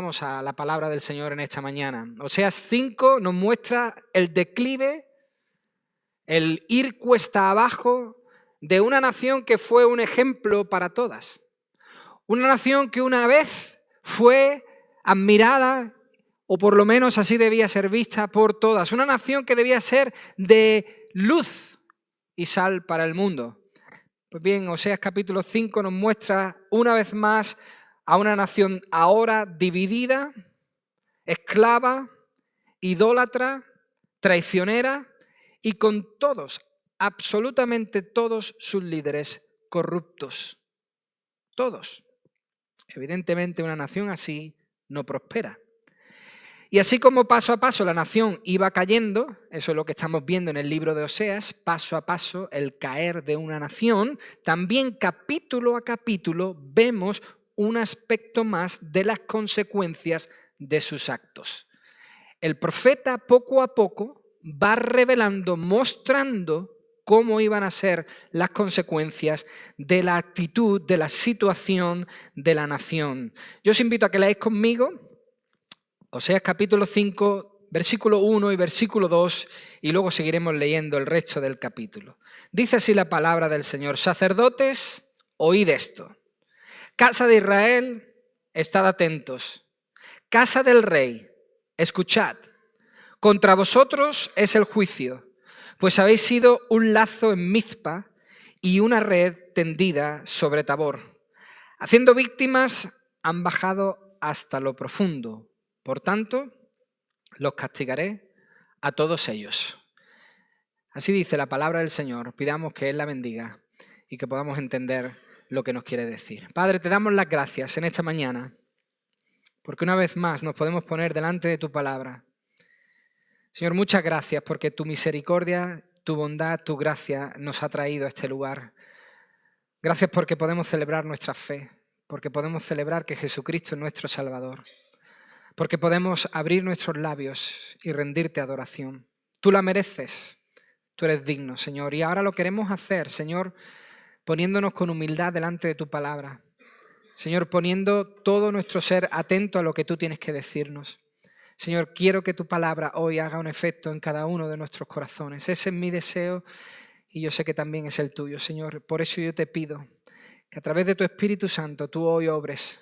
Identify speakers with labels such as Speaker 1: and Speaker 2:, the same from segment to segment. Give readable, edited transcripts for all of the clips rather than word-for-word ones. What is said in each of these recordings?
Speaker 1: Vamos a la palabra del Señor en esta mañana. Oseas 5 nos muestra el declive, el ir cuesta abajo de una nación que fue un ejemplo para todas. Una nación que una vez fue admirada, o por lo menos así debía ser vista por todas. Una nación que debía ser de luz y sal para el mundo. Pues bien, Oseas capítulo 5 nos muestra una vez más a una nación ahora dividida, esclava, idólatra, traicionera y con todos, absolutamente todos sus líderes corruptos. Todos. Evidentemente una nación así no prospera. Y así como paso a paso la nación iba cayendo, eso es lo que estamos viendo en el libro de Oseas, paso a paso el caer de una nación, también capítulo a capítulo vemos un aspecto más de las consecuencias de sus actos. El profeta poco a poco va revelando, mostrando cómo iban a ser las consecuencias de la actitud, de la situación de la nación. Yo os invito a que leáis conmigo Oseas capítulo 5, versículo 1 y versículo 2, y luego seguiremos leyendo el resto del capítulo. Dice así la palabra del Señor: sacerdotes, oíd esto. Casa de Israel, estad atentos. Casa del rey, escuchad. Contra vosotros es el juicio, pues habéis sido un lazo en Mizpa y una red tendida sobre Tabor. Haciendo víctimas han bajado hasta lo profundo. Por tanto, los castigaré a todos ellos. Así dice la palabra del Señor. Pidamos que Él la bendiga y que podamos entender lo que nos quiere decir. Padre, te damos las gracias en esta mañana, porque una vez más nos podemos poner delante de tu palabra. Señor, muchas gracias porque tu misericordia, tu bondad, tu gracia nos ha traído a este lugar. Gracias porque podemos celebrar nuestra fe, porque podemos celebrar que Jesucristo es nuestro Salvador, porque podemos abrir nuestros labios y rendirte adoración. Tú la mereces, tú eres digno, Señor, y ahora lo queremos hacer, Señor, poniéndonos con humildad delante de tu palabra. Señor, poniendo todo nuestro ser atento a lo que tú tienes que decirnos. Señor, quiero que tu palabra hoy haga un efecto en cada uno de nuestros corazones. Ese es mi deseo y yo sé que también es el tuyo, Señor. Por eso yo te pido que a través de tu Espíritu Santo tú hoy obres.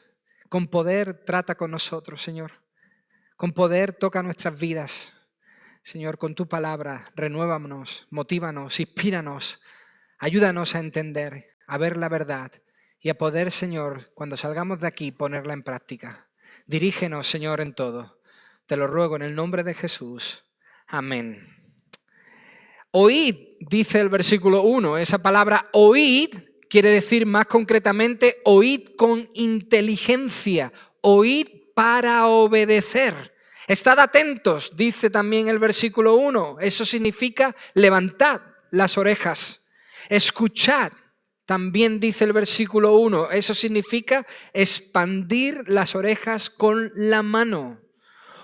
Speaker 1: Con poder trata con nosotros, Señor. Con poder toca nuestras vidas. Señor, con tu palabra renuévanos, motívanos, inspíranos, ayúdanos a entender, a ver la verdad y a poder, Señor, cuando salgamos de aquí, ponerla en práctica. Dirígenos, Señor, en todo. Te lo ruego en el nombre de Jesús. Amén. Oíd, dice el versículo 1. Esa palabra oíd quiere decir más concretamente oíd con inteligencia, oíd para obedecer. Estad atentos, dice también el versículo 1. Eso significa levantad las orejas. Escuchad, también dice el versículo 1. Eso significa expandir las orejas con la mano.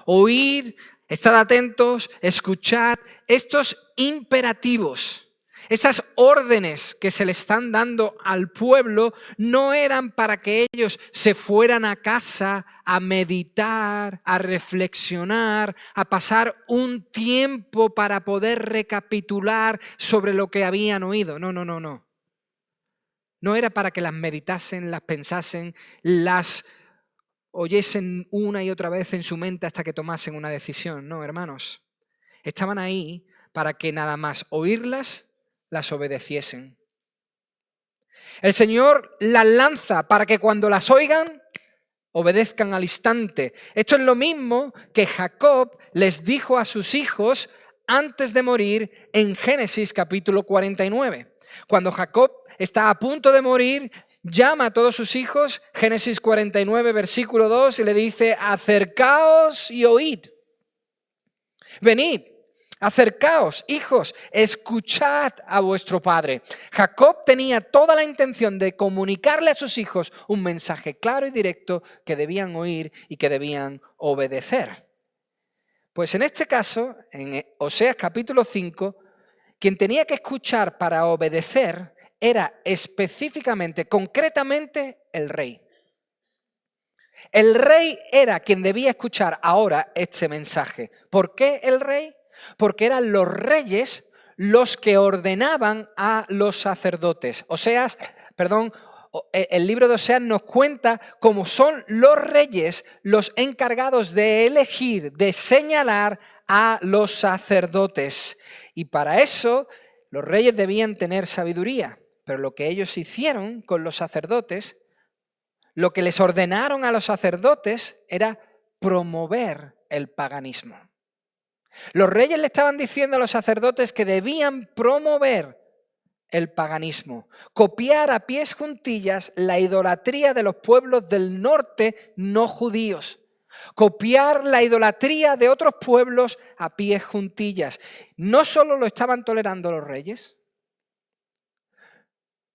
Speaker 1: Oír, estad atentos, escuchad estos imperativos. Estas órdenes que se le están dando al pueblo no eran para que ellos se fueran a casa a meditar, a reflexionar, a pasar un tiempo para poder recapitular sobre lo que habían oído. No. No era para que las meditasen, las pensasen, las oyesen una y otra vez en su mente hasta que tomasen una decisión. No, hermanos. Estaban ahí para que nada más oírlas, las obedeciesen. El Señor las lanza para que cuando las oigan, obedezcan al instante. Esto es lo mismo que Jacob les dijo a sus hijos antes de morir en Génesis capítulo 49. Cuando Jacob está a punto de morir, llama a todos sus hijos, Génesis 49, versículo 2, y le dice: acercaos y oíd. Venid, acercaos, hijos, escuchad a vuestro padre. Jacob tenía toda la intención de comunicarle a sus hijos un mensaje claro y directo que debían oír y que debían obedecer. Pues en este caso, en Oseas capítulo 5, quien tenía que escuchar para obedecer era específicamente, concretamente, el rey. El rey era quien debía escuchar ahora este mensaje. ¿Por qué el rey? Porque eran los reyes los que ordenaban a los sacerdotes. El libro de Oseas nos cuenta cómo son los reyes los encargados de elegir, de señalar a los sacerdotes. Y para eso los reyes debían tener sabiduría. Pero lo que ellos hicieron con los sacerdotes, lo que les ordenaron a los sacerdotes era promover el paganismo. Los reyes le estaban diciendo a los sacerdotes que debían promover el paganismo, copiar a pies juntillas la idolatría de los pueblos del norte no judíos, copiar la idolatría de otros pueblos a pies juntillas. No solo lo estaban tolerando los reyes,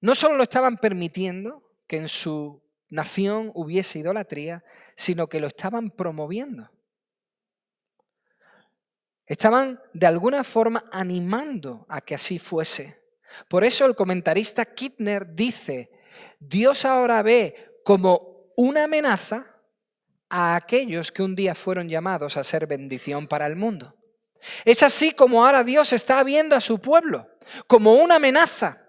Speaker 1: no solo lo estaban permitiendo que en su nación hubiese idolatría, sino que lo estaban promoviendo. Estaban de alguna forma animando a que así fuese. Por eso el comentarista Kittner dice, Dios ahora ve como una amenaza a aquellos que un día fueron llamados a ser bendición para el mundo. Es así como ahora Dios está viendo a su pueblo, como una amenaza.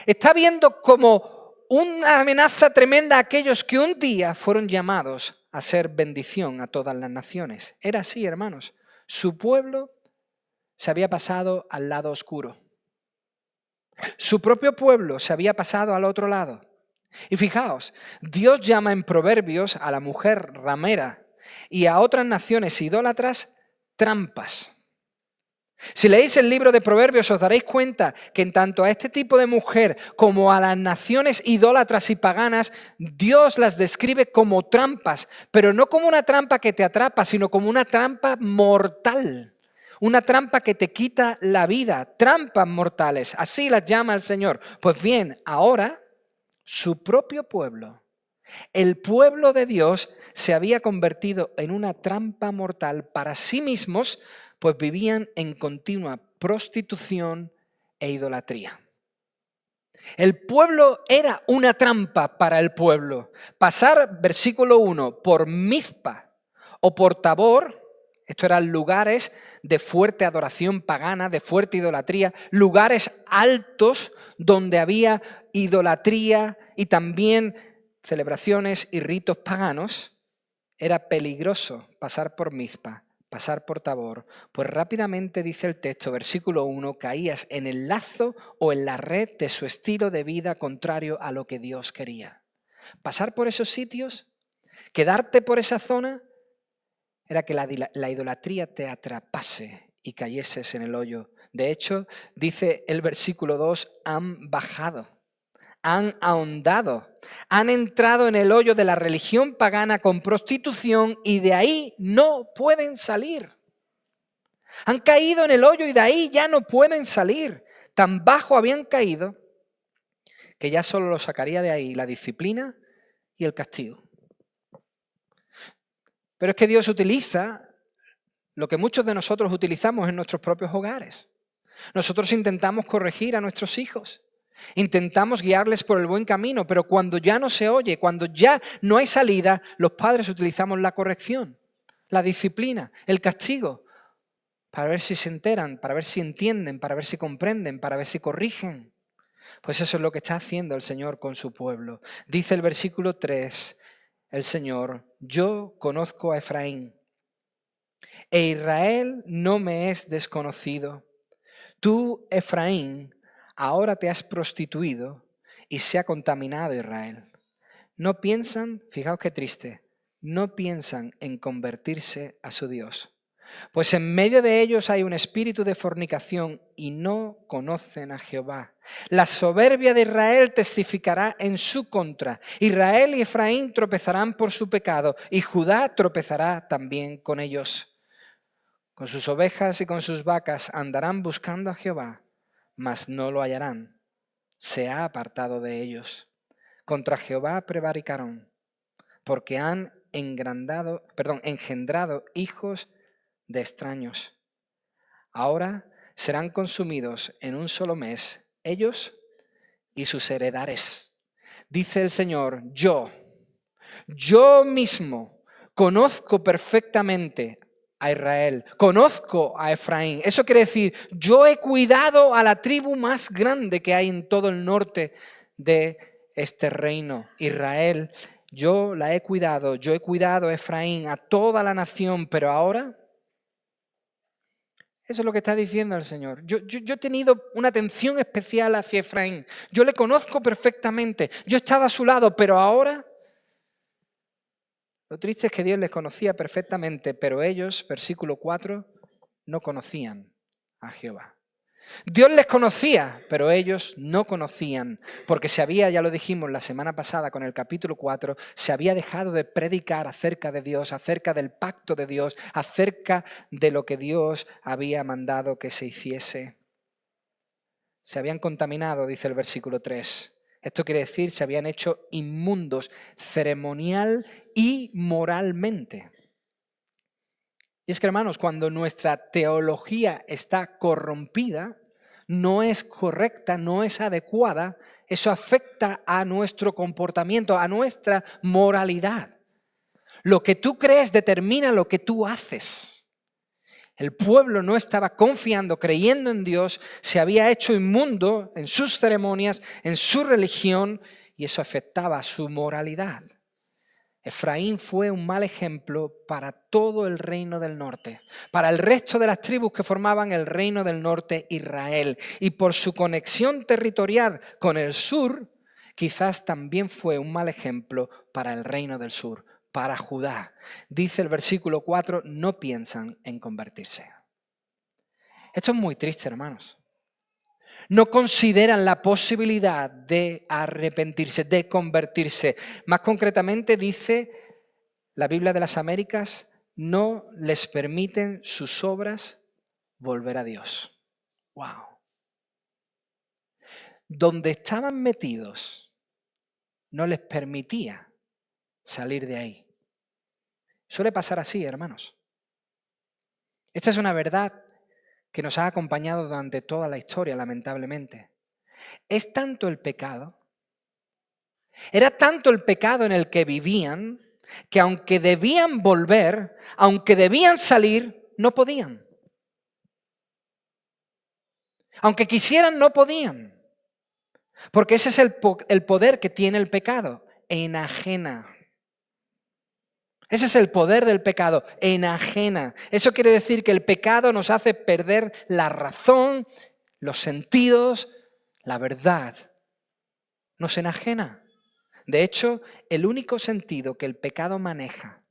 Speaker 1: Está viendo como una amenaza tremenda a aquellos que un día fueron llamados a ser bendición a todas las naciones. Era así, hermanos. Su pueblo se había pasado al lado oscuro. Su propio pueblo se había pasado al otro lado. Y fijaos, Dios llama en Proverbios a la mujer ramera y a otras naciones idólatras trampas. Si leéis el libro de Proverbios os daréis cuenta que en tanto a este tipo de mujer como a las naciones idólatras y paganas, Dios las describe como trampas, pero no como una trampa que te atrapa, sino como una trampa mortal. Una trampa que te quita la vida, trampas mortales, así las llama el Señor. Pues bien, ahora su propio pueblo, el pueblo de Dios, se había convertido en una trampa mortal para sí mismos, pues vivían en continua prostitución e idolatría. El pueblo era una trampa para el pueblo. Pasar, versículo 1, por Mizpa o por Tabor, estos eran lugares de fuerte adoración pagana, de fuerte idolatría, lugares altos donde había idolatría y también celebraciones y ritos paganos. Era peligroso pasar por Mizpa, pasar por Tabor, pues rápidamente dice el texto, versículo 1, caías en el lazo o en la red de su estilo de vida contrario a lo que Dios quería. Pasar por esos sitios, quedarte por esa zona, era que la idolatría te atrapase y cayeses en el hoyo. De hecho, dice el versículo 2, han bajado, han ahondado, han entrado en el hoyo de la religión pagana con prostitución y de ahí no pueden salir. Han caído en el hoyo y de ahí ya no pueden salir. Tan bajo habían caído que ya solo lo sacaría de ahí la disciplina y el castigo. Pero es que Dios utiliza lo que muchos de nosotros utilizamos en nuestros propios hogares. Nosotros intentamos corregir a nuestros hijos, intentamos guiarles por el buen camino, pero cuando ya no se oye, cuando ya no hay salida, los padres utilizamos la corrección, la disciplina, el castigo, para ver si se enteran, para ver si entienden, para ver si comprenden, para ver si corrigen. Pues eso es lo que está haciendo el Señor con su pueblo. Dice el versículo 3, el Señor, yo conozco a Efraín, e Israel no me es desconocido. Tú, Efraín, ahora te has prostituido y se ha contaminado Israel. No piensan, fijaos qué triste, no piensan en convertirse a su Dios. Pues en medio de ellos hay un espíritu de fornicación y no conocen a Jehová. La soberbia de Israel testificará en su contra. Israel y Efraín tropezarán por su pecado y Judá tropezará también con ellos. Con sus ovejas y con sus vacas andarán buscando a Jehová, mas no lo hallarán. Se ha apartado de ellos. Contra Jehová prevaricaron, porque han engendrado hijos de extraños. Ahora serán consumidos en un solo mes, ellos y sus heredares. Dice el Señor, yo Yo mismo conozco perfectamente a Israel, conozco a Efraín. Eso quiere decir, yo he cuidado a la tribu más grande que hay en todo el norte de este reino, Israel. Yo la he cuidado, yo he cuidado a Efraín, a toda la nación, pero ahora, eso es lo que está diciendo el Señor. Yo he tenido una atención especial hacia Efraín. Yo le conozco perfectamente, yo he estado a su lado, pero ahora... Lo triste es que Dios les conocía perfectamente, pero ellos, versículo 4, no conocían a Jehová. Dios les conocía, pero ellos no conocían, porque se había, ya lo dijimos la semana pasada con el capítulo 4, se había dejado de predicar acerca de Dios, acerca del pacto de Dios, acerca de lo que Dios había mandado que se hiciese. Se habían contaminado, dice el versículo 3. Esto quiere decir, se habían hecho inmundos ceremonial y moralmente. Y es que, hermanos, cuando nuestra teología está corrompida, no es correcta, no es adecuada, eso afecta a nuestro comportamiento, a nuestra moralidad. Lo que tú crees determina lo que tú haces. El pueblo no estaba confiando, creyendo en Dios, se había hecho inmundo en sus ceremonias, en su religión, y eso afectaba a su moralidad. Efraín fue un mal ejemplo para todo el reino del norte, para el resto de las tribus que formaban el reino del norte, Israel. Y por su conexión territorial con el sur, quizás también fue un mal ejemplo para el reino del sur, para Judá. Dice el versículo 4, no piensan en convertirse. Esto es muy triste, hermanos. No consideran la posibilidad de arrepentirse, de convertirse. Más concretamente dice la Biblia de las Américas, no les permiten sus obras volver a Dios. ¡Wow! Donde estaban metidos, no les permitía salir de ahí. Suele pasar así, hermanos. Esta es una verdad que nos ha acompañado durante toda la historia, lamentablemente. Es tanto el pecado, era tanto el pecado en el que vivían, que aunque debían volver, aunque debían salir, no podían. Aunque quisieran, no podían. Porque ese es el poder que tiene el pecado, enajena. Ese es el poder del pecado, enajena. Eso quiere decir que el pecado nos hace perder la razón, los sentidos, la verdad. Nos enajena. De hecho, el único sentido que el pecado maneja,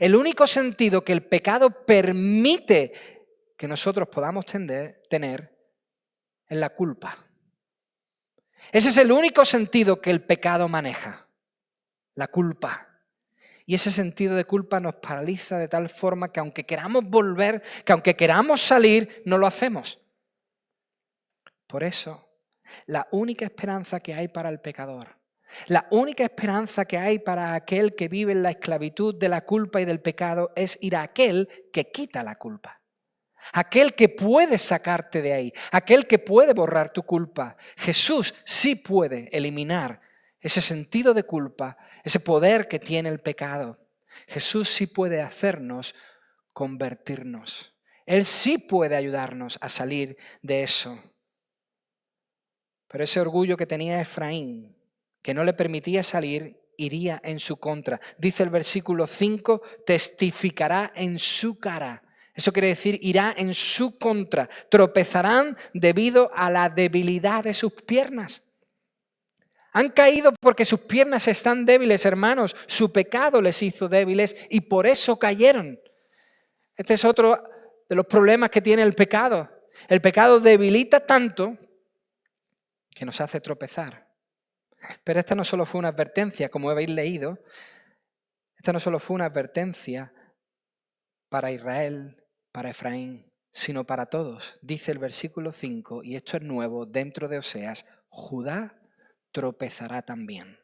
Speaker 1: el único sentido que el pecado permite que nosotros podamos tener es la culpa. Ese es el único sentido que el pecado maneja, la culpa. Y ese sentido de culpa nos paraliza de tal forma que aunque queramos volver, que aunque queramos salir, no lo hacemos. Por eso, la única esperanza que hay para el pecador, la única esperanza que hay para aquel que vive en la esclavitud de la culpa y del pecado es ir a aquel que quita la culpa. Aquel que puede sacarte de ahí, aquel que puede borrar tu culpa. Jesús sí puede eliminar ese sentido de culpa, ese poder que tiene el pecado. Jesús sí puede hacernos convertirnos. Él sí puede ayudarnos a salir de eso. Pero ese orgullo que tenía Efraín, que no le permitía salir, iría en su contra. Dice el versículo 5, testificará en su cara. Eso quiere decir, irá en su contra. Tropezarán debido a la debilidad de sus piernas. Han caído porque sus piernas están débiles, hermanos. Su pecado les hizo débiles y por eso cayeron. Este es otro de los problemas que tiene el pecado. El pecado debilita tanto que nos hace tropezar. Pero esta no solo fue una advertencia, como habéis leído, esta no solo fue una advertencia para Israel, para Efraín, sino para todos. Dice el versículo 5, y esto es nuevo dentro de Oseas, Judá tropezará también.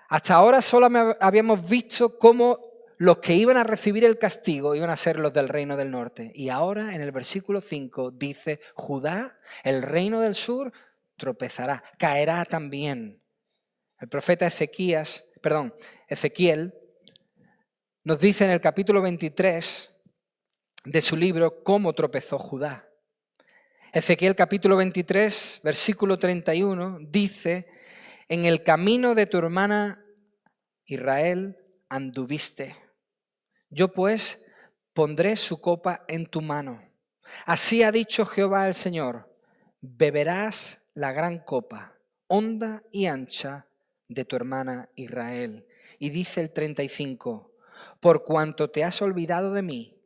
Speaker 1: Hasta ahora solo habíamos visto cómo los que iban a recibir el castigo iban a ser los del reino del norte. Y ahora en el versículo 5 dice, Judá, el reino del sur, tropezará, caerá también. El profeta Ezequías Ezequiel nos dice en el capítulo 23 de su libro cómo tropezó Judá. Ezequiel capítulo 23, versículo 31, dice: en el camino de tu hermana Israel anduviste. Yo pues pondré su copa en tu mano. Así ha dicho Jehová el Señor: beberás la gran copa, honda y ancha, de tu hermana Israel. Y dice el 35, por cuanto te has olvidado de mí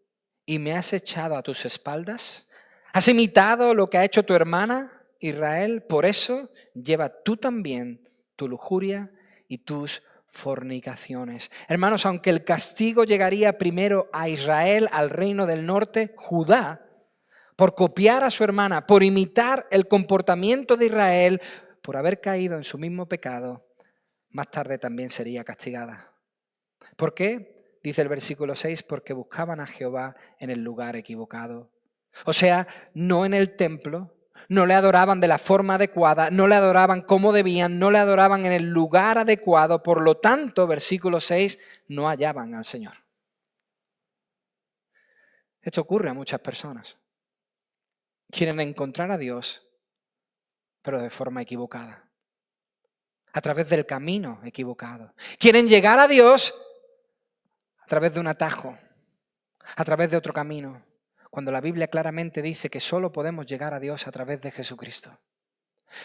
Speaker 1: y me has echado a tus espaldas, has imitado lo que ha hecho tu hermana Israel, por eso lleva tú también tu lujuria y tus fornicaciones. Hermanos, aunque el castigo llegaría primero a Israel, al reino del norte, Judá, por copiar a su hermana, por imitar el comportamiento de Israel, por haber caído en su mismo pecado, más tarde también sería castigada. ¿Por qué? Dice el versículo 6, porque buscaban a Jehová en el lugar equivocado. O sea, no en el templo, no le adoraban de la forma adecuada, no le adoraban como debían, no le adoraban en el lugar adecuado. Por lo tanto, versículo 6, no hallaban al Señor. Esto ocurre a muchas personas. Quieren encontrar a Dios, pero de forma equivocada, a través del camino equivocado. Quieren llegar a Dios a través de un atajo, a través de otro camino, cuando la Biblia claramente dice que solo podemos llegar a Dios a través de Jesucristo.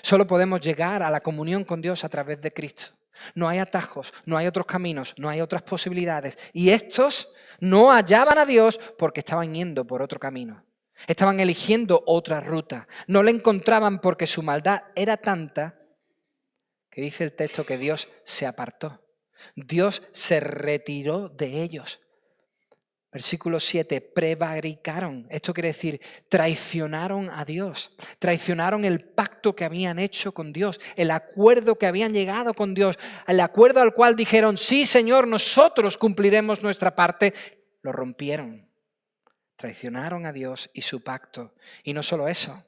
Speaker 1: Solo podemos llegar a la comunión con Dios a través de Cristo. No hay atajos, no hay otros caminos, no hay otras posibilidades. Y estos no hallaban a Dios porque estaban yendo por otro camino. Estaban eligiendo otra ruta. No le encontraban porque su maldad era tanta que dice el texto que Dios se apartó. Dios se retiró de ellos. Versículo 7, prevaricaron. Esto quiere decir, traicionaron a Dios. Traicionaron el pacto que habían hecho con Dios, el acuerdo que habían llegado con Dios, el acuerdo al cual dijeron, sí, Señor, nosotros cumpliremos nuestra parte. Lo rompieron. Traicionaron a Dios y su pacto. Y no solo eso.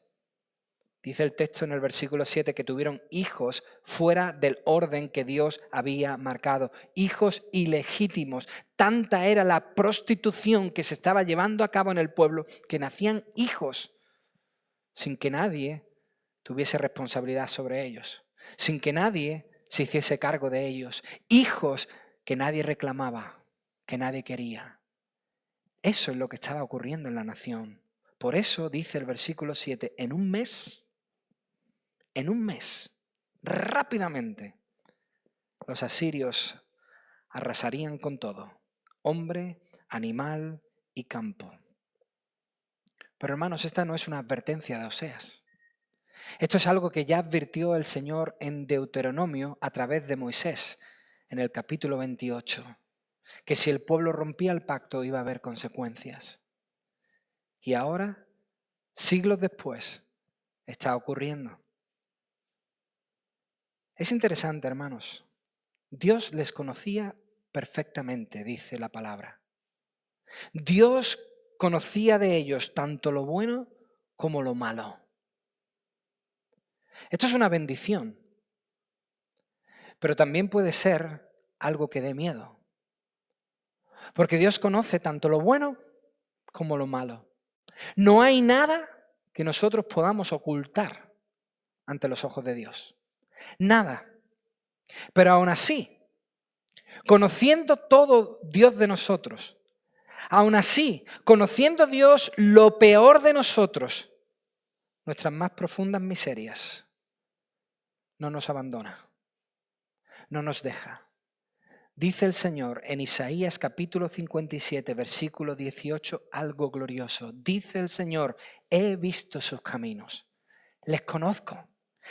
Speaker 1: Dice el texto en el versículo 7 que tuvieron hijos fuera del orden que Dios había marcado. Hijos ilegítimos. Tanta era la prostitución que se estaba llevando a cabo en el pueblo que nacían hijos sin que nadie tuviese responsabilidad sobre ellos. Sin que nadie se hiciese cargo de ellos. Hijos que nadie reclamaba, que nadie quería. Eso es lo que estaba ocurriendo en la nación. Por eso dice el versículo 7, en un mes, rápidamente, los asirios arrasarían con todo, hombre, animal y campo. Pero hermanos, esta no es una advertencia de Oseas. Esto es algo que ya advirtió el Señor en Deuteronomio a través de Moisés, en el capítulo 28, que si el pueblo rompía el pacto iba a haber consecuencias. Y ahora, siglos después, está ocurriendo. Es interesante, hermanos. Dios les conocía perfectamente, dice la palabra. Dios conocía de ellos tanto lo bueno como lo malo. Esto es una bendición, pero también puede ser algo que dé miedo. Porque Dios conoce tanto lo bueno como lo malo. No hay nada que nosotros podamos ocultar ante los ojos de Dios. Nada. Pero aún así, conociendo todo Dios de nosotros, aún así, conociendo Dios lo peor de nosotros, nuestras más profundas miserias, no nos abandona, no nos deja. Dice el Señor en Isaías capítulo 57, versículo 18, algo glorioso. Dice el Señor, he visto sus caminos, les conozco.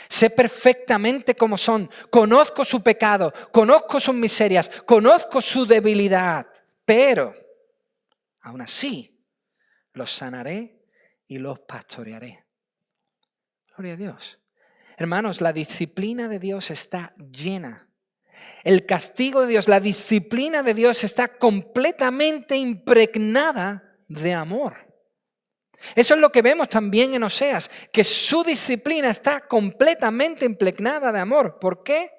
Speaker 1: Sé perfectamente cómo son, conozco su pecado, conozco sus miserias, conozco su debilidad, pero aún así los sanaré y los pastorearé. Gloria a Dios. Hermanos, la disciplina de Dios está llena. El castigo de Dios, la disciplina de Dios está completamente impregnada de amor. Eso es lo que vemos también en Oseas, que su disciplina está completamente impregnada de amor. ¿Por qué?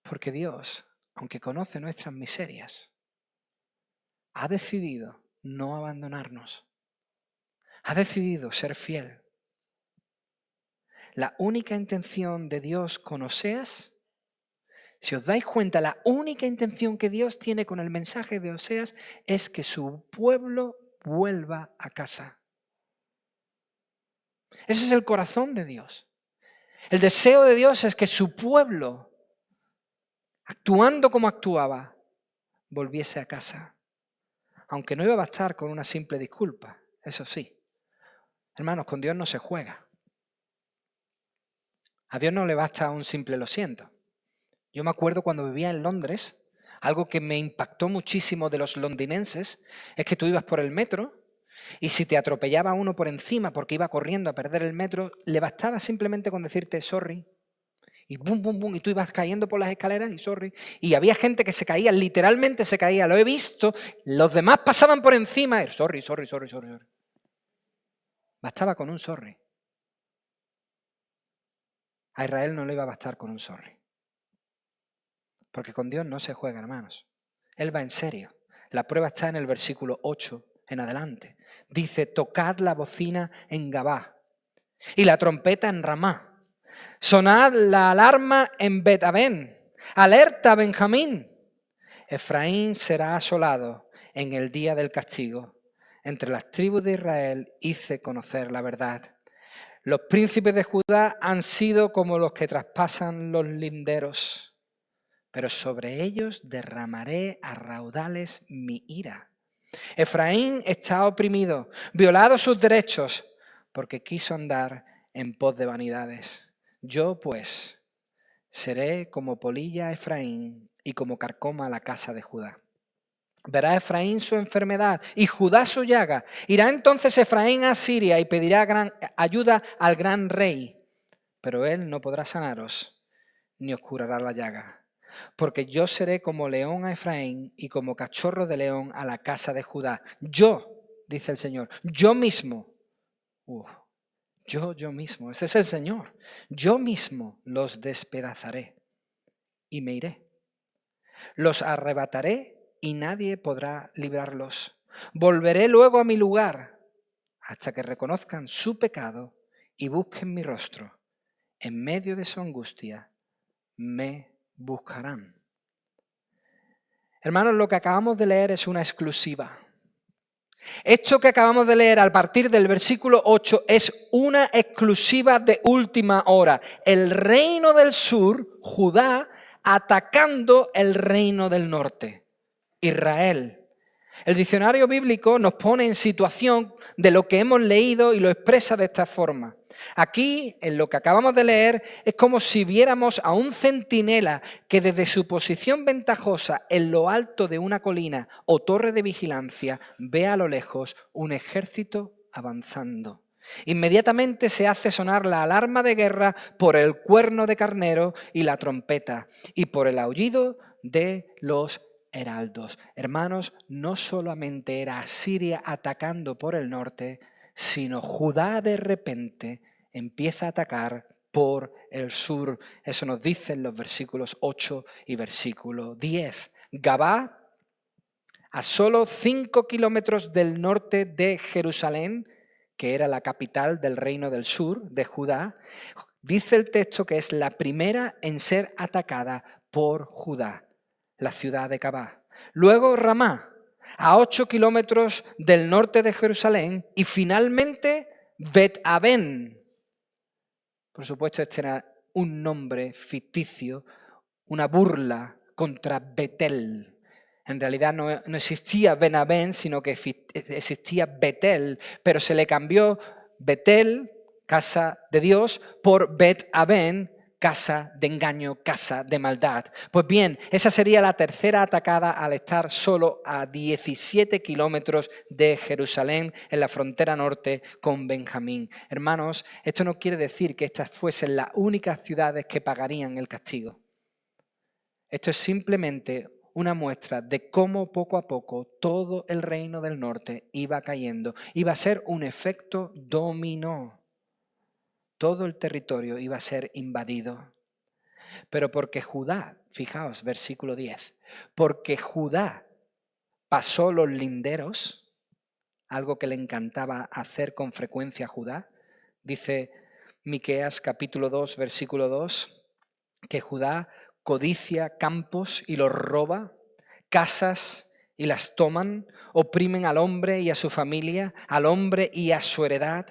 Speaker 1: Porque Dios, aunque conoce nuestras miserias, ha decidido no abandonarnos. Ha decidido ser fiel. La única intención de Dios con Oseas, si os dais cuenta, la única intención que Dios tiene con el mensaje de Oseas es que su pueblo vuelva a casa. Ese es el corazón de Dios. El deseo de Dios es que su pueblo, actuando como actuaba, volviese a casa. Aunque no iba a bastar con una simple disculpa, eso sí. Hermanos, con Dios no se juega. A Dios no le basta un simple lo siento. Yo me acuerdo cuando vivía en Londres, algo que me impactó muchísimo de los londinenses es que tú ibas por el metro y si te atropellaba uno por encima porque iba corriendo a perder el metro, le bastaba simplemente con decirte sorry. Y bum, bum, bum, y tú ibas cayendo por las escaleras y sorry. Y había gente que se caía, literalmente se caía, lo he visto. Los demás pasaban por encima. Sorry, sorry, sorry, sorry, sorry. Bastaba con un sorry. A Israel no le iba a bastar con un sorry. Porque con Dios no se juega, hermanos. Él va en serio. La prueba está en el versículo 8 en adelante. Dice, tocad la bocina en Gabá y la trompeta en Ramá. Sonad la alarma en Bet-Aven. Alerta, Benjamín. Efraín será asolado en el día del castigo. Entre las tribus de Israel hice conocer la verdad. Los príncipes de Judá han sido como los que traspasan los linderos, pero sobre ellos derramaré a raudales mi ira. Efraín está oprimido, violado sus derechos, porque quiso andar en pos de vanidades. Yo, pues, seré como polilla a Efraín y como carcoma a la casa de Judá. Verá Efraín su enfermedad y Judá su llaga. Irá entonces Efraín a Siria y pedirá ayuda al gran rey. Pero él no podrá sanaros, ni os curará la llaga. Porque yo seré como león a Efraín y como cachorro de león a la casa de Judá. Yo, dice el Señor, yo mismo. Yo mismo, ese es el Señor. Yo mismo los despedazaré y me iré. Los arrebataré y nadie podrá librarlos. Volveré luego a mi lugar hasta que reconozcan su pecado y busquen mi rostro. En medio de su angustia me buscarán. Hermanos, lo que acabamos de leer es una exclusiva. Esto que acabamos de leer a partir del versículo 8 es una exclusiva de última hora. El reino del sur, Judá, atacando el reino del norte, Israel. El diccionario bíblico nos pone en situación de lo que hemos leído y lo expresa de esta forma. Aquí, en lo que acabamos de leer, es como si viéramos a un centinela que desde su posición ventajosa en lo alto de una colina o torre de vigilancia ve a lo lejos un ejército avanzando. Inmediatamente se hace sonar la alarma de guerra por el cuerno de carnero y la trompeta y por el aullido de los heraldos. Hermanos, no solamente era Asiria atacando por el norte, sino Judá de repente empieza a atacar por el sur. Eso nos dicen los versículos 8 y versículo 10. Gabá, a solo 5 kilómetros del norte de Jerusalén, que era la capital del reino del sur, de Judá, dice el texto que es la primera en ser atacada por Judá, la ciudad de Gabá. Luego Ramá, a 8 kilómetros del norte de Jerusalén, y finalmente Bet-Aven. Por supuesto, este era un nombre ficticio, una burla contra Betel. En realidad no existía Ben-Aven, sino que existía Betel, pero se le cambió Betel, casa de Dios, por Bet-Aven, casa de engaño, casa de maldad. Pues bien, esa sería la tercera atacada al estar solo a 17 kilómetros de Jerusalén, en la frontera norte con Benjamín. Hermanos, esto no quiere decir que estas fuesen las únicas ciudades que pagarían el castigo. Esto es simplemente una muestra de cómo poco a poco todo el reino del norte iba cayendo. Iba a ser un efecto dominó. Todo el territorio iba a ser invadido. Pero porque Judá Fijaos, versículo 10. Porque Judá pasó los linderos, algo que le encantaba hacer con frecuencia a Judá. Dice Miqueas capítulo 2, versículo 2, que Judá codicia campos y los roba, casas y las toman, oprimen al hombre y a su familia, al hombre y a su heredad.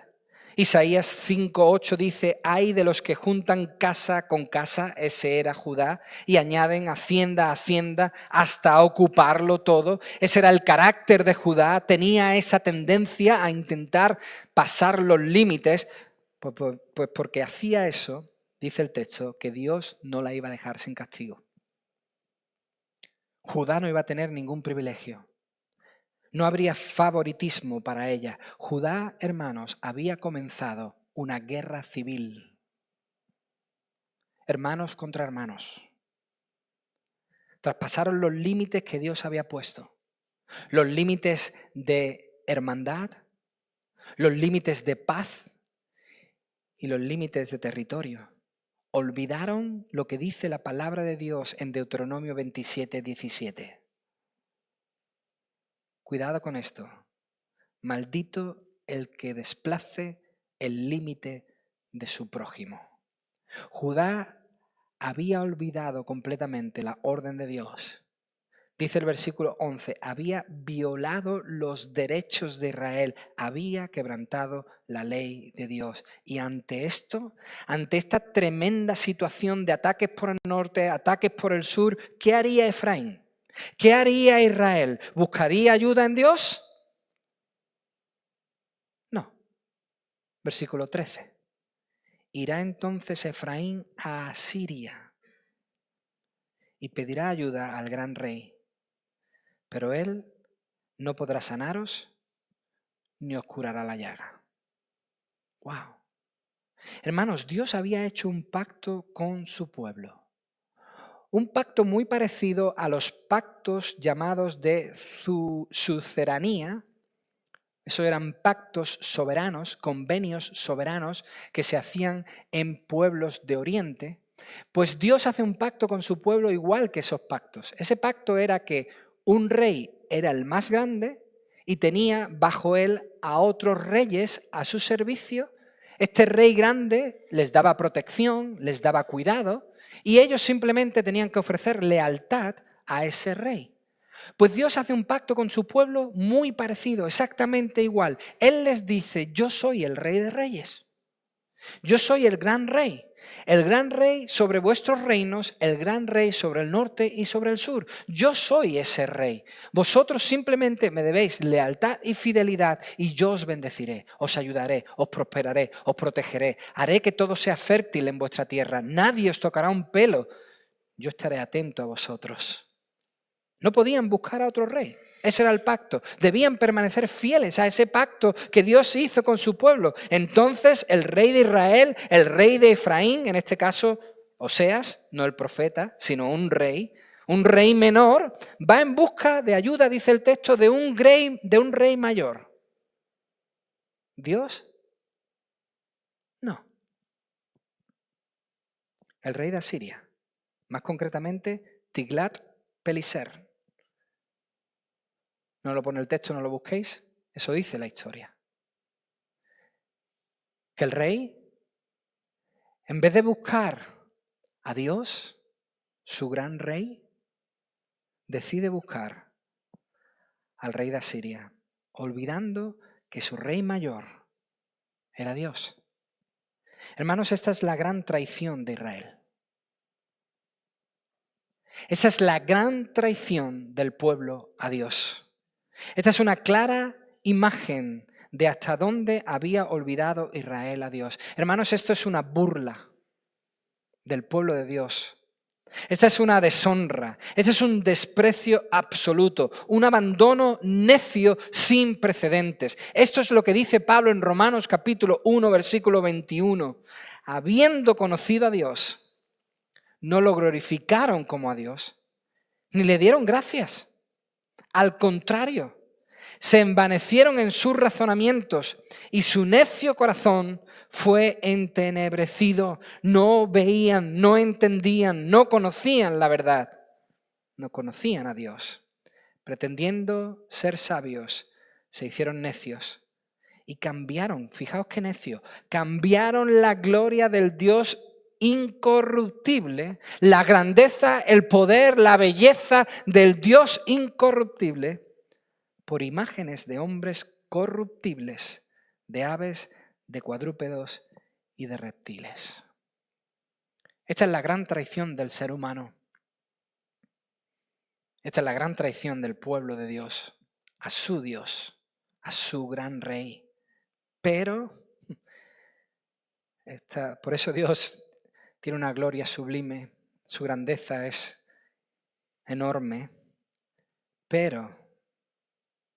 Speaker 1: Isaías 5:8 dice, ay de los que juntan casa con casa, ese era Judá, y añaden hacienda a hacienda hasta ocuparlo todo. Ese era el carácter de Judá, tenía esa tendencia a intentar pasar los límites, pues porque hacía eso, dice el texto, que Dios no la iba a dejar sin castigo. Judá no iba a tener ningún privilegio. No habría favoritismo para ella. Judá, hermanos, había comenzado una guerra civil. Hermanos contra hermanos. Traspasaron los límites que Dios había puesto. Los límites de hermandad, los límites de paz y los límites de territorio. Olvidaron lo que dice la palabra de Dios en Deuteronomio 27:17. Cuidado con esto. Maldito el que desplace el límite de su prójimo. Judá había olvidado completamente la orden de Dios. Dice el versículo 11, había violado los derechos de Israel, había quebrantado la ley de Dios. Y ante esto, ante esta tremenda situación de ataques por el norte, ataques por el sur, ¿qué haría Efraín? ¿Qué haría Israel? ¿Buscaría ayuda en Dios? No. Versículo 13. Irá entonces Efraín a Asiria y pedirá ayuda al gran rey, pero él no podrá sanaros ni os curará la llaga. ¡Wow! Hermanos, Dios había hecho un pacto con su pueblo. Un pacto muy parecido a los pactos llamados de suceranía. Esos eran pactos soberanos, convenios soberanos que se hacían en pueblos de Oriente. Pues Dios hace un pacto con su pueblo igual que esos pactos. Ese pacto era que un rey era el más grande y tenía bajo él a otros reyes a su servicio. Este rey grande les daba protección, les daba cuidado y ellos simplemente tenían que ofrecer lealtad a ese rey. Pues Dios hace un pacto con su pueblo muy parecido, exactamente igual. Él les dice, yo soy el rey de reyes. Yo soy el gran rey sobre vuestros reinos, el gran rey sobre el norte y sobre el sur. Yo soy ese rey. Vosotros simplemente me debéis lealtad y fidelidad y yo os bendeciré, os ayudaré, os prosperaré, os protegeré. Haré que todo sea fértil en vuestra tierra. Nadie os tocará un pelo. Yo estaré atento a vosotros. No podían buscar a otro rey. Ese era el pacto. Debían permanecer fieles a ese pacto que Dios hizo con su pueblo. Entonces el rey de Israel, el rey de Efraín, en este caso Oseas, no el profeta, sino un rey menor, va en busca de ayuda, dice el texto, de un rey mayor. ¿Dios? No. El rey de Asiria, más concretamente Tiglat-Pileser. No lo pone el texto, no lo busquéis. Eso dice la historia. Que el rey, en vez de buscar a Dios, su gran rey, decide buscar al rey de Asiria, olvidando que su rey mayor era Dios. Hermanos, esta es la gran traición de Israel. Esta es la gran traición del pueblo a Dios. Esta es una clara imagen de hasta dónde había olvidado Israel a Dios. Hermanos, esto es una burla del pueblo de Dios. Esta es una deshonra, este es un desprecio absoluto, un abandono necio sin precedentes. Esto es lo que dice Pablo en Romanos capítulo 1, versículo 21. Habiendo conocido a Dios, no lo glorificaron como a Dios, ni le dieron gracias. Al contrario, Se envanecieron en sus razonamientos y su necio corazón fue entenebrecido. No veían, no entendían, no conocían la verdad. No conocían a Dios. Pretendiendo ser sabios, se hicieron necios y cambiaron, fijaos qué necio, cambiaron la gloria del Dios incorruptible, la grandeza, el poder, la belleza del Dios incorruptible por imágenes de hombres corruptibles, de aves, de cuadrúpedos y de reptiles. Esta es la gran traición del ser humano. Esta es la gran traición del pueblo de Dios, a su gran rey. Pero, por eso Dios tiene una gloria sublime, su grandeza es enorme, pero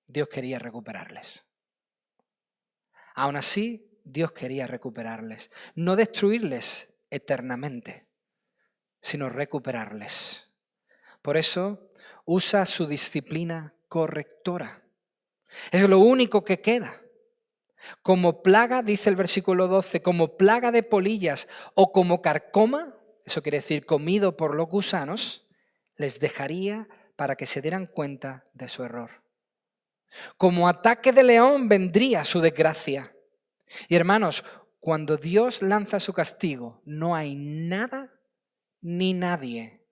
Speaker 1: Dios quería recuperarles. Aún así, Dios quería recuperarles, no destruirles eternamente, sino recuperarles. Por eso usa su disciplina correctora. Es lo único que queda. Como plaga, dice el versículo 12, como plaga de polillas o como carcoma, eso quiere decir comido por los gusanos, les dejaría para que se dieran cuenta de su error. Como ataque de león vendría su desgracia. Y hermanos, cuando Dios lanza su castigo, no hay nada ni nadie.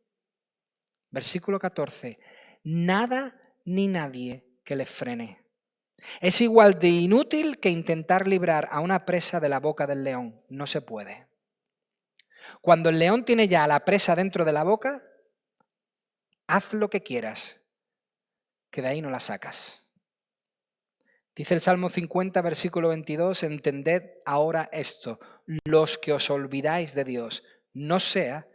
Speaker 1: Versículo 14, nada ni nadie que le frene. Es igual de inútil que intentar librar a una presa de la boca del león. No se puede. Cuando el león tiene ya a la presa dentro de la boca, haz lo que quieras, que de ahí no la sacas. Dice el Salmo 50, versículo 22, entended ahora esto, los que os olvidáis de Dios, no sea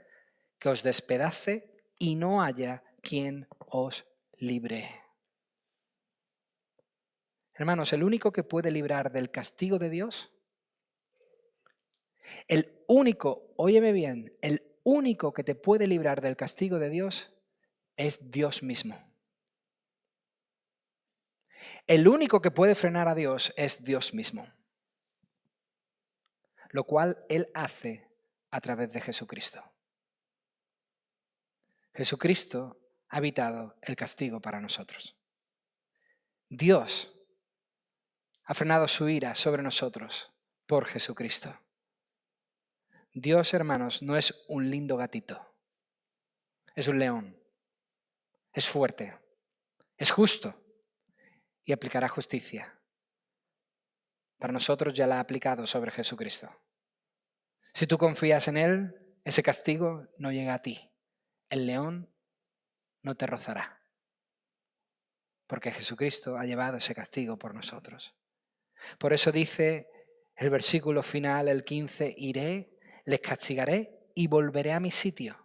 Speaker 1: que os despedace y no haya quien os libre. Hermanos, el único que puede librar del castigo de Dios, el único, óyeme bien, el único que te puede librar del castigo de Dios es Dios mismo. El único que puede frenar a Dios es Dios mismo, lo cual Él hace a través de Jesucristo. Jesucristo ha evitado el castigo para nosotros. Dios ha frenado su ira sobre nosotros por Jesucristo. Dios, hermanos, no es un lindo gatito, es un león, es fuerte, es justo y aplicará justicia. Para nosotros ya la ha aplicado sobre Jesucristo. Si tú confías en Él, ese castigo no llega a ti. El león no te rozará, porque Jesucristo ha llevado ese castigo por nosotros. Por eso dice el versículo final, el 15, iré, les castigaré y volveré a mi sitio.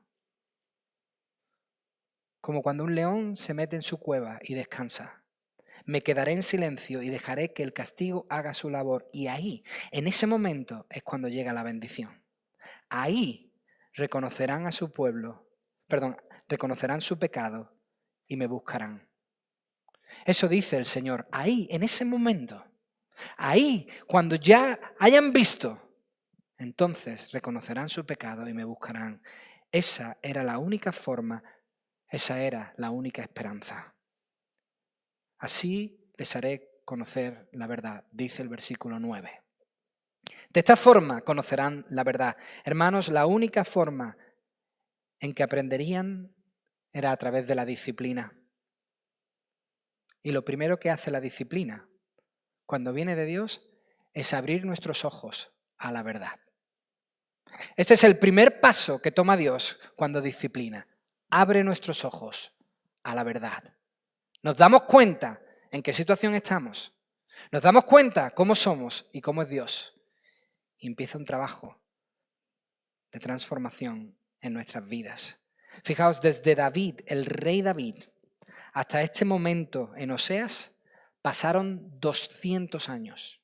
Speaker 1: Como cuando un león se mete en su cueva y descansa. Me quedaré en silencio y dejaré que el castigo haga su labor. Y ahí, en ese momento, es cuando llega la bendición. Ahí reconocerán a su pueblo, reconocerán su pecado y me buscarán. Eso dice el Señor, ahí, en ese momento. Ahí, cuando ya hayan visto, entonces reconocerán su pecado y me buscarán. Esa era la única forma, esa era la única esperanza. Así les haré conocer la verdad, dice el versículo 9. De esta forma conocerán la verdad. Hermanos, la única forma en que aprenderían era a través de la disciplina. Y lo primero que hace la disciplina, cuando viene de Dios, es abrir nuestros ojos a la verdad. Este es el primer paso que toma Dios cuando disciplina. Abre nuestros ojos a la verdad. Nos damos cuenta en qué situación estamos. Nos damos cuenta cómo somos y cómo es Dios. Y empieza un trabajo de transformación en nuestras vidas. Fijaos, desde David, el rey David, hasta este momento en Oseas, pasaron 200 años.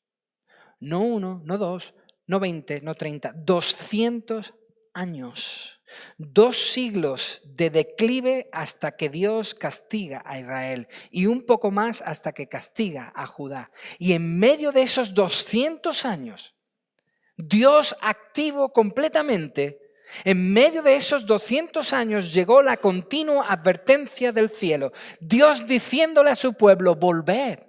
Speaker 1: No 1, no 2, no 20, no 30, 200 años. 2 siglos de declive hasta que Dios castiga a Israel y un poco más hasta que castiga a Judá. Y en medio de esos 200 años, Dios activo completamente, en medio de esos 200 años llegó la continua advertencia del cielo. Dios diciéndole a su pueblo, volved.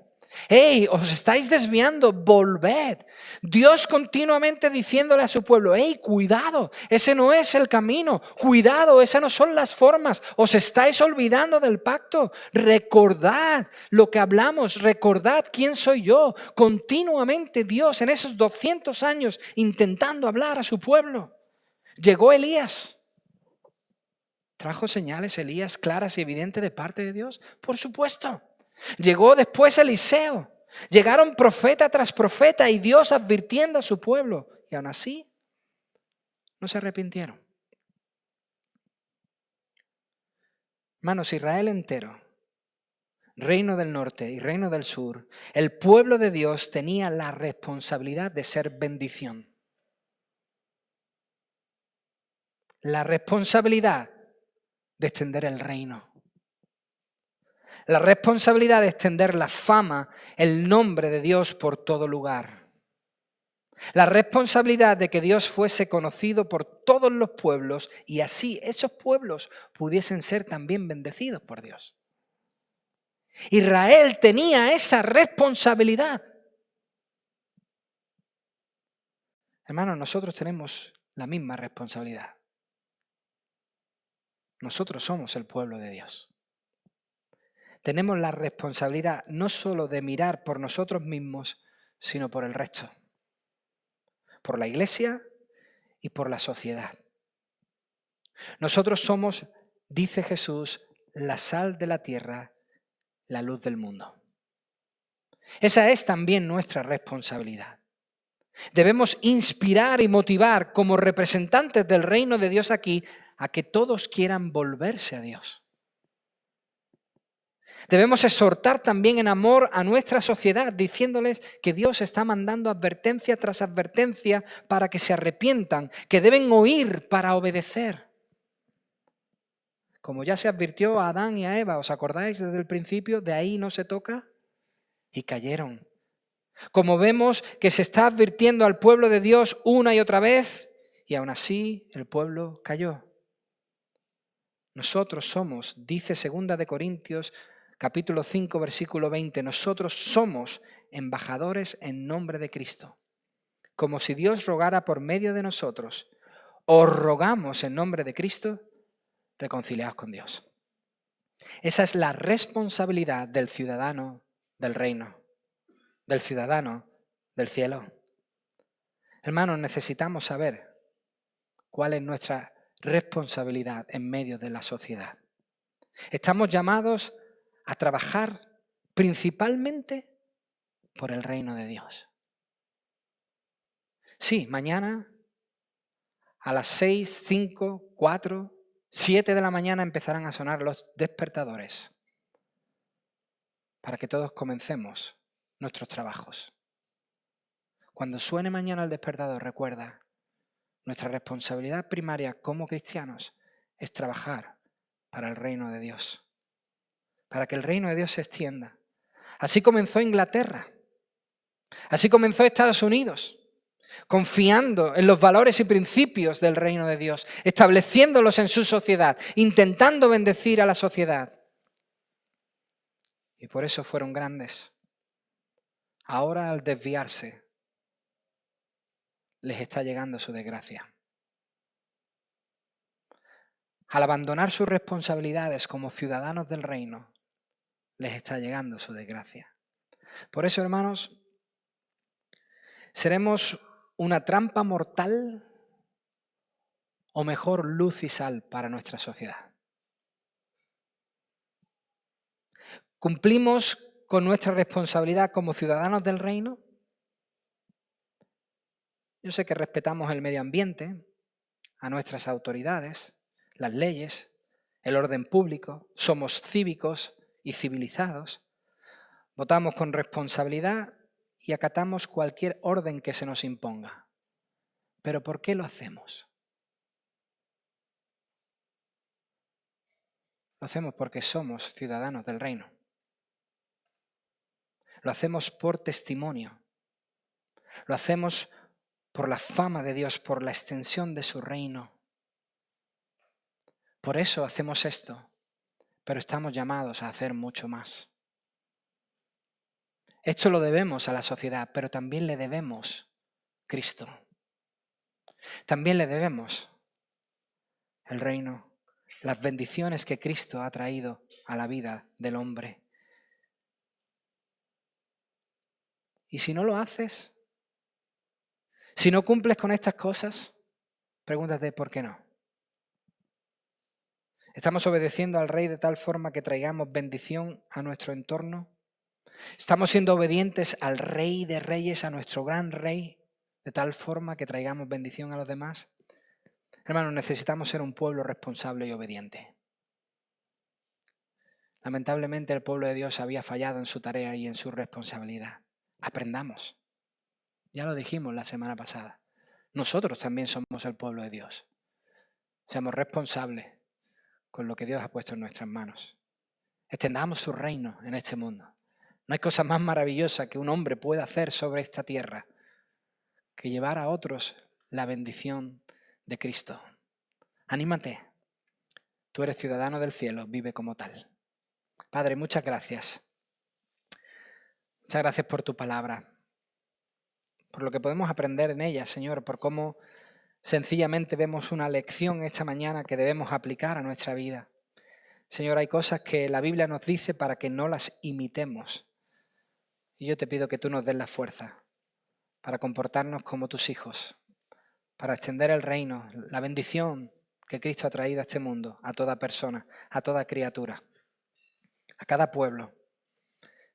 Speaker 1: ¡Hey, os estáis desviando! ¡Volved! Dios continuamente diciéndole a su pueblo, ¡hey, cuidado! Ese no es el camino. ¡Cuidado! Esas no son las formas. Os estáis olvidando del pacto. Recordad lo que hablamos. Recordad quién soy yo. Continuamente Dios en esos 200 años intentando hablar a su pueblo. Llegó Elías. ¿Trajo señales Elías claras y evidentes de parte de Dios? Por supuesto. Llegó después Eliseo. Llegaron profeta tras profeta y Dios advirtiendo a su pueblo. Y aún así, no se arrepintieron. Hermanos, Israel entero, reino del norte y reino del sur, el pueblo de Dios tenía la responsabilidad de ser bendición. La responsabilidad de extender el reino. La responsabilidad de extender la fama, el nombre de Dios por todo lugar. La responsabilidad de que Dios fuese conocido por todos los pueblos y así esos pueblos pudiesen ser también bendecidos por Dios. Israel tenía esa responsabilidad. Hermanos, nosotros tenemos la misma responsabilidad. Nosotros somos el pueblo de Dios. Tenemos la responsabilidad no solo de mirar por nosotros mismos, sino por el resto. Por la iglesia y por la sociedad. Nosotros somos, dice Jesús, la sal de la tierra, la luz del mundo. Esa es también nuestra responsabilidad. Debemos inspirar y motivar como representantes del reino de Dios aquí a que todos quieran volverse a Dios. Debemos exhortar también en amor a nuestra sociedad, diciéndoles que Dios está mandando advertencia tras advertencia para que se arrepientan, que deben oír para obedecer. Como ya se advirtió a Adán y a Eva, ¿os acordáis desde el principio? De ahí no se toca y cayeron. Como vemos que se está advirtiendo al pueblo de Dios una y otra vez y aún así el pueblo cayó. Nosotros somos, dice 2 de Corintios capítulo 5 versículo 20, nosotros somos embajadores en nombre de Cristo. Como si Dios rogara por medio de nosotros, os rogamos en nombre de Cristo, reconciliaos con Dios. Esa es la responsabilidad del ciudadano del reino, del ciudadano del cielo. Hermanos, necesitamos saber cuál es nuestra responsabilidad en medio de la sociedad. Estamos llamados a trabajar principalmente por el reino de Dios. Sí, mañana a las 6, 5, 4, 7 de la mañana empezarán a sonar los despertadores para que todos comencemos nuestros trabajos. Cuando suene mañana el despertador, recuerda, nuestra responsabilidad primaria como cristianos es trabajar para el reino de Dios, para que el reino de Dios se extienda. Así comenzó Inglaterra, así comenzó Estados Unidos, confiando en los valores y principios del reino de Dios, estableciéndolos en su sociedad, intentando bendecir a la sociedad. Y por eso fueron grandes. Ahora al desviarse, les está llegando su desgracia. Al abandonar sus responsabilidades como ciudadanos del reino, les está llegando su desgracia. Por eso, hermanos, ¿seremos una trampa mortal o mejor luz y sal para nuestra sociedad? ¿Cumplimos con nuestra responsabilidad como ciudadanos del reino? Yo sé que respetamos el medio ambiente, a nuestras autoridades, las leyes, el orden público, somos cívicos y civilizados, votamos con responsabilidad y acatamos cualquier orden que se nos imponga. ¿Pero por qué lo hacemos? Lo hacemos porque somos ciudadanos del reino. Lo hacemos por testimonio. Lo hacemos por la fama de Dios, por la extensión de su reino. Por eso hacemos esto, pero estamos llamados a hacer mucho más. Esto lo debemos a la sociedad, pero también le debemos a Cristo. También le debemos el reino, las bendiciones que Cristo ha traído a la vida del hombre. Y si no lo haces, si no cumples con estas cosas, pregúntate por qué no. ¿Estamos obedeciendo al Rey de tal forma que traigamos bendición a nuestro entorno? ¿Estamos siendo obedientes al Rey de Reyes, a nuestro gran Rey, de tal forma que traigamos bendición a los demás? Hermanos, necesitamos ser un pueblo responsable y obediente. Lamentablemente el pueblo de Dios había fallado en su tarea y en su responsabilidad. Aprendamos. Ya lo dijimos la semana pasada. Nosotros también somos el pueblo de Dios. Seamos responsables con lo que Dios ha puesto en nuestras manos. Extendamos su reino en este mundo. No hay cosa más maravillosa que un hombre pueda hacer sobre esta tierra que llevar a otros la bendición de Cristo. Anímate. Tú eres ciudadano del cielo, vive como tal. Padre, muchas gracias. Muchas gracias por tu palabra, por lo que podemos aprender en ella, Señor, por cómo sencillamente vemos una lección esta mañana que debemos aplicar a nuestra vida. Señor, hay cosas que la Biblia nos dice para que no las imitemos. Y yo te pido que tú nos des la fuerza para comportarnos como tus hijos, para extender el reino, la bendición que Cristo ha traído a este mundo, a toda persona, a toda criatura, a cada pueblo.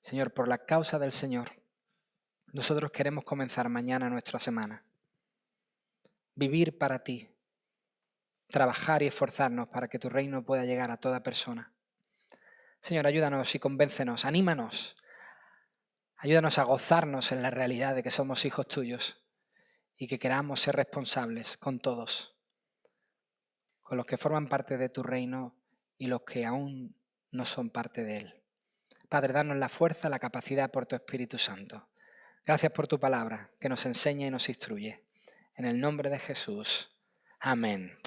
Speaker 1: Señor, por la causa del Señor, nosotros queremos comenzar mañana nuestra semana. Vivir para ti, trabajar y esforzarnos para que tu reino pueda llegar a toda persona. Señor, ayúdanos y convéncenos, anímanos. Ayúdanos a gozarnos en la realidad de que somos hijos tuyos y que queramos ser responsables con todos, con los que forman parte de tu reino y los que aún no son parte de él. Padre, danos la fuerza, la capacidad por tu Espíritu Santo. Gracias por tu palabra que nos enseña y nos instruye. En el nombre de Jesús. Amén.